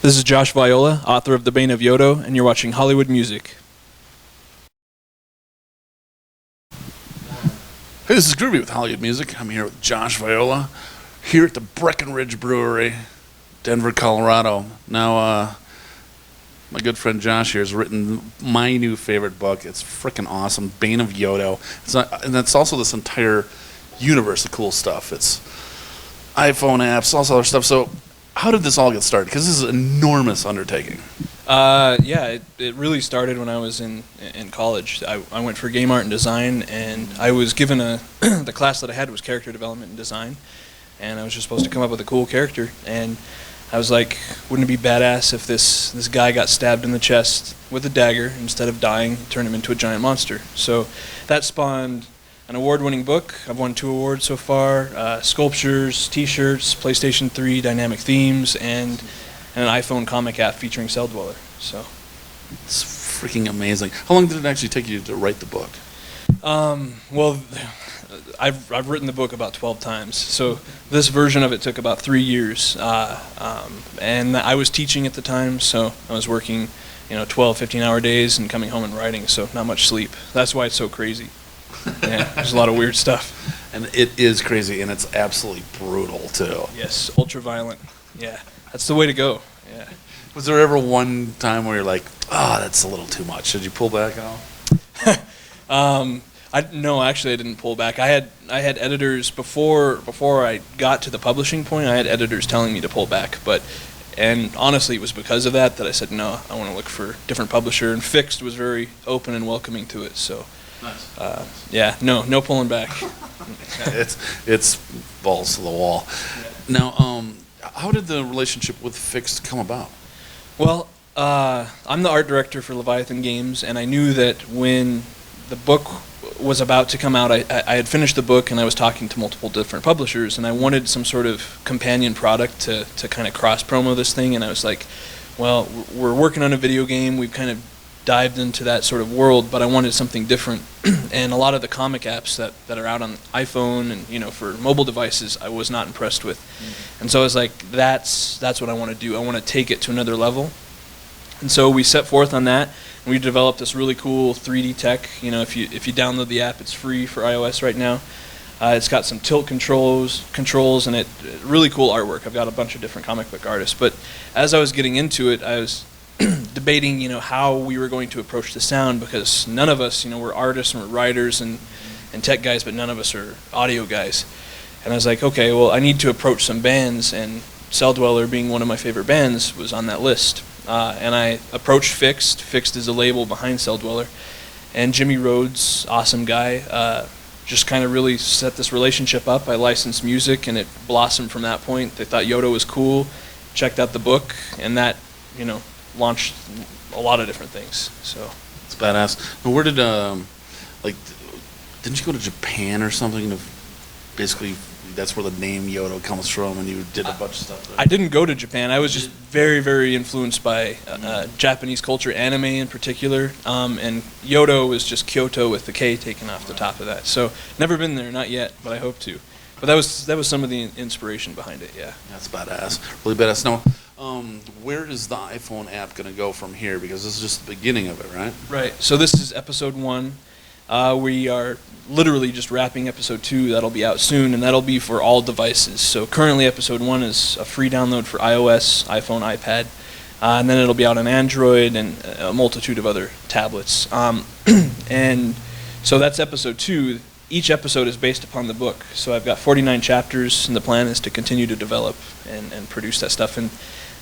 This is Josh Viola, author of The Bane of Yoto, and you're watching Hollywood Music. Hey, this is Groovey with Hollywood Music. I'm here with Josh Viola, here at the Breckenridge Brewery, Denver, Colorado. Now, my good friend Josh here has written my new favorite book. It's freaking awesome, Bane of Yoto. And that's also this entire universe of cool stuff. It's iPhone apps, all this other stuff. So how did this all get started? Because this is an enormous undertaking. It really started when I was in college. I went for game art and design, and I was given the class that I had was character development and design, and I was just supposed to come up with a cool character. And I was like, wouldn't it be badass if this guy got stabbed in the chest with a dagger, instead of dying, turn him into a giant monster? So that spawned an award-winning book. I've won 2 awards so far: sculptures, T-shirts, PlayStation 3 dynamic themes, and an iPhone comic app featuring Cell Dweller. So it's freaking amazing. How long did it actually take you to write the book? Well, I've written the book about 12 times. So this version of it took about 3 years, and I was teaching at the time, so I was working, 12, 15-hour days and coming home and writing. So not much sleep. That's why it's so crazy. Yeah, there's a lot of weird stuff. And it is crazy, and it's absolutely brutal, too. Yes, ultra violent. Yeah, that's the way to go. Yeah. Was there ever one time where you're like, that's a little too much? Did you pull back at all? No, actually, I didn't pull back. I had editors before I got to the publishing point. I had editors telling me to pull back, and honestly, it was because of that I said no. I want to look for a different publisher, and Fixed was very open and welcoming to it. So. Nice. No pulling back. it's balls to the wall. Yeah. Now, how did the relationship with Fixed come about? Well, I'm the art director for Leviathan Games, and I knew that when the book was about to come out, I had finished the book, and I was talking to multiple different publishers, and I wanted some sort of companion product to kind of cross-promo this thing, and I was like, well, we're working on a video game. We've kind of dived into that sort of world, but I wanted something different. And a lot of the comic apps that are out on iPhone and for mobile devices, I was not impressed with. Mm-hmm. And so I was like, that's what I want to do. I want to take it to another level. And so we set forth on that, and we developed this really cool 3D tech. If you download the app, it's free for iOS right now. It's got some tilt controls, and it really cool artwork. I've got a bunch of different comic book artists. But as I was getting into it, I was debating, how we were going to approach the sound, because none of us, we're artists and we're writers and tech guys, but none of us are audio guys. And I was like, okay, well, I need to approach some bands, and Cell Dweller, being one of my favorite bands, was on that list. And I approached Fixed. Fixed is a label behind Cell Dweller, and Jimmy Rhodes, awesome guy, just kind of really set this relationship up. I licensed music, and it blossomed from that point. They thought Yoto was cool, checked out the book, and that, launched a lot of different things. So it's badass. Now, where did didn't you go to Japan or something? Basically, that's where the name Yoto comes from, and you did a bunch of stuff there. I didn't go to Japan. I was just very, very influenced by Japanese culture, anime in particular, and Yoto was just Kyoto with the K taken off the top of that. So never been there, not yet, but I hope to. But that was some of the inspiration behind it. Yeah. That's badass. Really badass. Now, where is the iPhone app going to go from here? Because this is just the beginning of it, right? Right. So this is episode 1. We are literally just wrapping episode 2. That'll be out soon, and that'll be for all devices. So currently episode 1 is a free download for iOS, iPhone, iPad, and then it'll be out on Android and a multitude of other tablets. And so that's episode 2. Each episode is based upon the book. So I've got 49 chapters, and the plan is to continue to develop and produce that stuff. And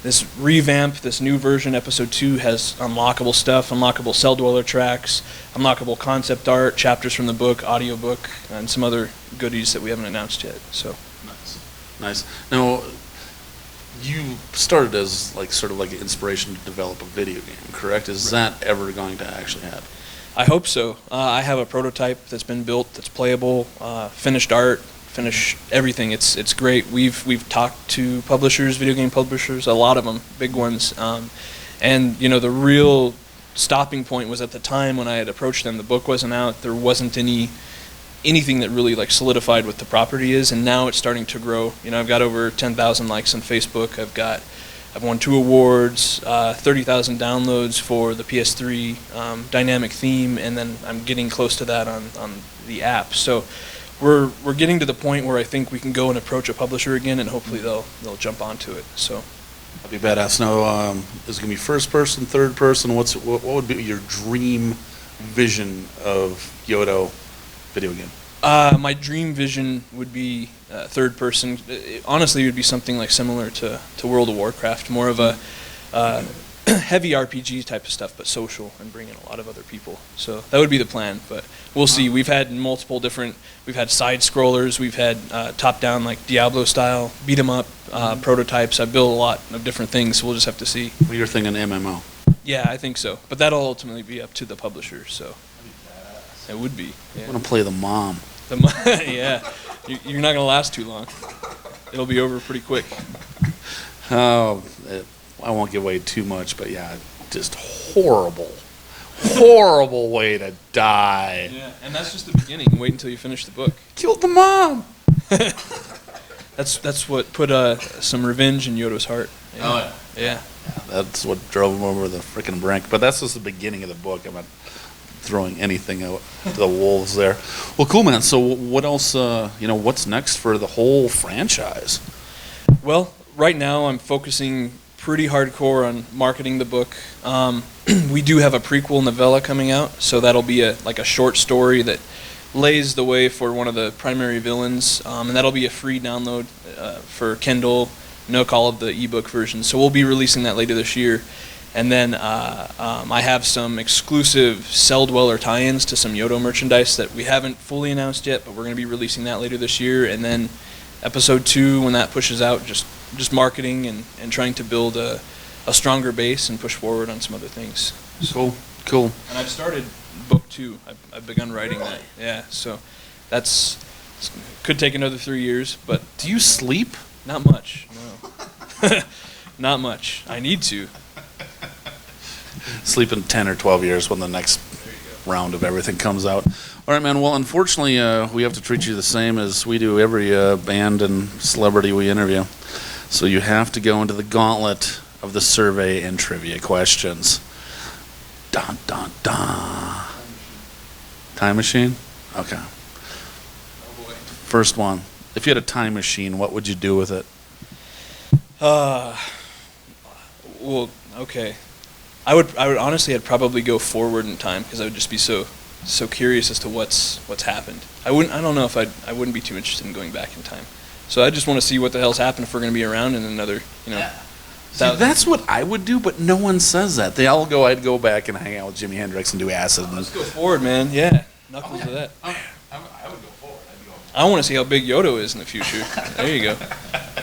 this revamp, this new version, episode 2, has unlockable stuff, unlockable Cell Dweller tracks, unlockable concept art, chapters from the book, audiobook, and some other goodies that we haven't announced yet. So nice. Now, you started as sort of like an inspiration to develop a video game, correct? Is that ever going to actually happen? I hope so. I have a prototype that's been built, that's playable, finished art, finished everything. It's great. We've talked to publishers, video game publishers, a lot of them, big ones, and the real stopping point was at the time when I had approached them. The book wasn't out. There wasn't anything that really solidified what the property is, and now it's starting to grow. I've got over 10,000 likes on Facebook. I've got I've won 2 awards, 30,000 downloads for the PS3 dynamic theme, and then I'm getting close to that on the app. So we're getting to the point where I think we can go and approach a publisher again, and hopefully they'll jump onto it. So That'd be badass. Now, is it gonna be first person, third person? What would be your dream vision of Yoto video game? my dream vision would be third person. Honestly, it would be something like similar to World of Warcraft, more of a heavy RPG type of stuff, but social and bring in a lot of other people. So that would be the plan, but we'll see. We've had multiple different, we've had side scrollers, we've had top down like Diablo style, beat 'em up prototypes. I've built a lot of different things, so we'll just have to see. Well, you're thinking MMO. Yeah, I think so. But that'll ultimately be up to the publisher, so it would be. Yeah. I want to play the mom. Yeah, you're not going to last too long. It'll be over pretty quick. Oh, I won't give away too much, but yeah, just horrible way to die. Yeah, and that's just the beginning. Wait until you finish the book. Killed the mom. That's what put some revenge in Yoto's heart. Yeah. Oh, Yeah. That's what drove him over the frickin' brink. But that's just the beginning of the book. I'm not throwing anything out to the wolves there. Well, cool, man. So what else, what's next for the whole franchise? Well, right now I'm focusing pretty hardcore on marketing the book. We do have a prequel novella coming out, so that'll be a short story that lays the way for one of the primary villains, and that'll be a free download for Kindle, Nook, all of the ebook versions. So we'll be releasing that later this year. And then I have some exclusive Cell Dweller tie-ins to some Yoto merchandise that we haven't fully announced yet, but we're going to be releasing that later this year. And then episode 2, when that pushes out, just marketing and trying to build a stronger base and push forward on some other things. Cool. And I've started book 2. I've begun writing that. Yeah, so could take another 3 years, but do you sleep? Not much, no. Not much. I need to. Sleep in 10 or 12 years when the next round of everything comes out. All right, man. Well, unfortunately, we have to treat you the same as we do every band and celebrity we interview. So you have to go into the gauntlet of the survey and trivia questions. Dun, dun, dun. Time machine? Okay. Oh boy. First one. If you had a time machine, what would you do with it? Well, okay. I would honestly, I'd probably go forward in time because I would just be so curious as to what's happened. I don't know if I wouldn't be too interested in going back in time. So I just want to see what the hell's happened if we're going to be around in another, See, that's what I would do, but no one says that. They all go, I'd go back and hang out with Jimi Hendrix and do acid. Let's go forward, man. Yeah, knuckles to that. I would go forward. I want to see how big Yoto is in the future. There you go.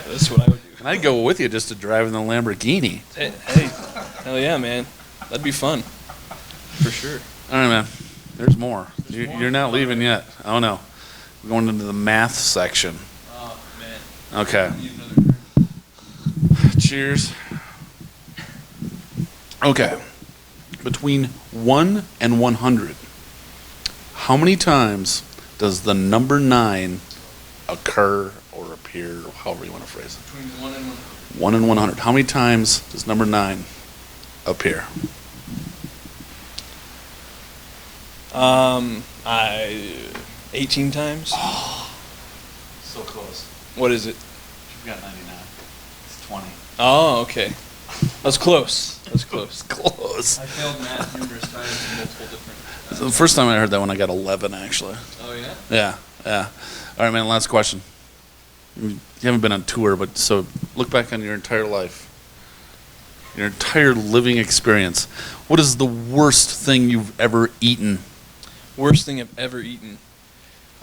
That's what I would do. And I'd go with you just to drive in the Lamborghini. Hey, hell yeah, man. That'd be fun. For sure. All right, man. There's more. You're not leaving yet. Oh, no. We're going into the math section. Oh, man. Okay. Cheers. Okay. Between 1 and 100, how many times does the number 9 occur or appear, or however you want to phrase it? Between 1 and 100. 1 and 100. How many times does number 9 appear? 18 times. So close. What is it? You've got 99. It's 20. Oh, okay. That's close. That's close. Close. I failed math numerous times in multiple different. So the first time I heard that one, I got 11, actually. Oh, yeah? Yeah. All right, man, last question. You haven't been on tour, but so look back on your entire life, your entire living experience. What is the worst thing you've ever eaten? Worst thing I've ever eaten.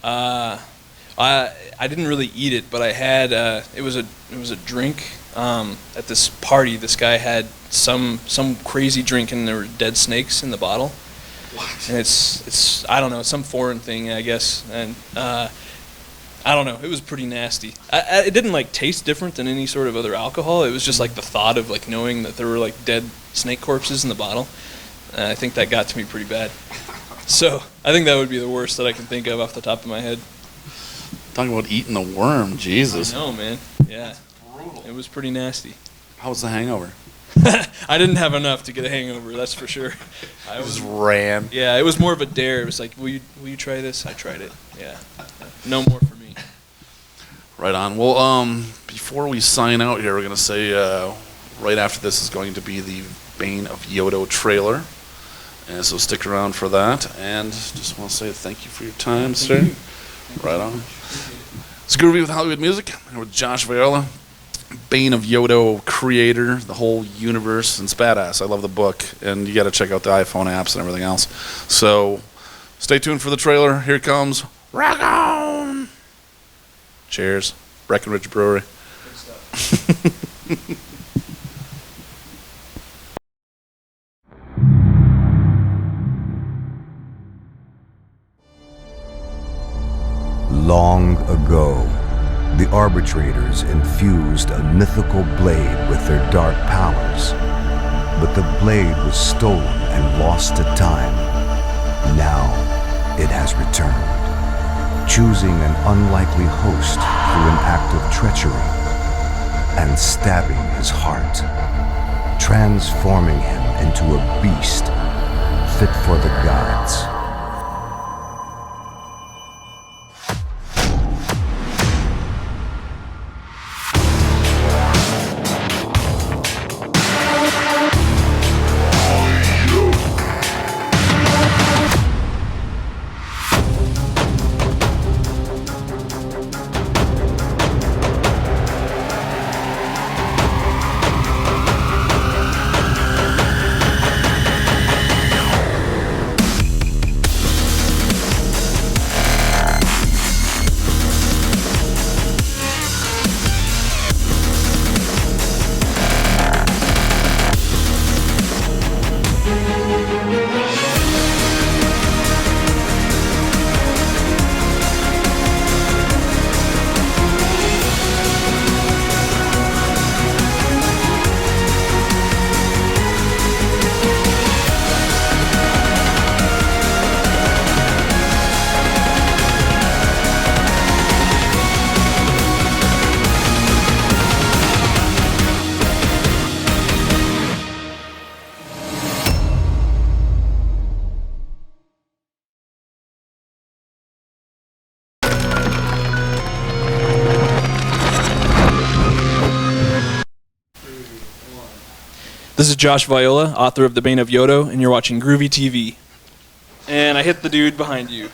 I didn't really eat it, but I had it was a drink at this party. This guy had some crazy drink and there were dead snakes in the bottle. What? And it's I don't know, some foreign thing, I guess. And I don't know, it was pretty nasty. It didn't taste different than any sort of other alcohol. It was just the thought of knowing that there were dead snake corpses in the bottle. I think that got to me pretty bad. So I think that would be the worst that I can think of off the top of my head. Talking about eating the worm, Jesus. I know, man. Yeah. Brutal. It was pretty nasty. How was the hangover? I didn't have enough to get a hangover, that's for sure. I Just ran. Yeah, it was more of a dare. It was like, will you try this? I tried it. Yeah. No more for me. Right on. Well, before we sign out here, we're going to say right after this is going to be the Bane of Yoto trailer. And so stick around for that. And just want to say thank you for your time, sir. Right on. It's Groovy with Hollywood Music. I'm here with Josh Viola, Bane of Yoto creator, the whole universe. And it's badass. I love the book. And you got to check out the iPhone apps and everything else. So stay tuned for the trailer. Here it comes. Rock on! Cheers. Breckenridge Brewery. Good stuff. Long ago, the arbitrators infused a mythical blade with their dark powers. But the blade was stolen and lost to time. Now, it has returned, choosing an unlikely host through an act of treachery and stabbing his heart, transforming him into a beast fit for the gods. This is Josh Viola, author of The Bane of Yoto, and you're watching Groovey.TV. And I hit the dude behind you.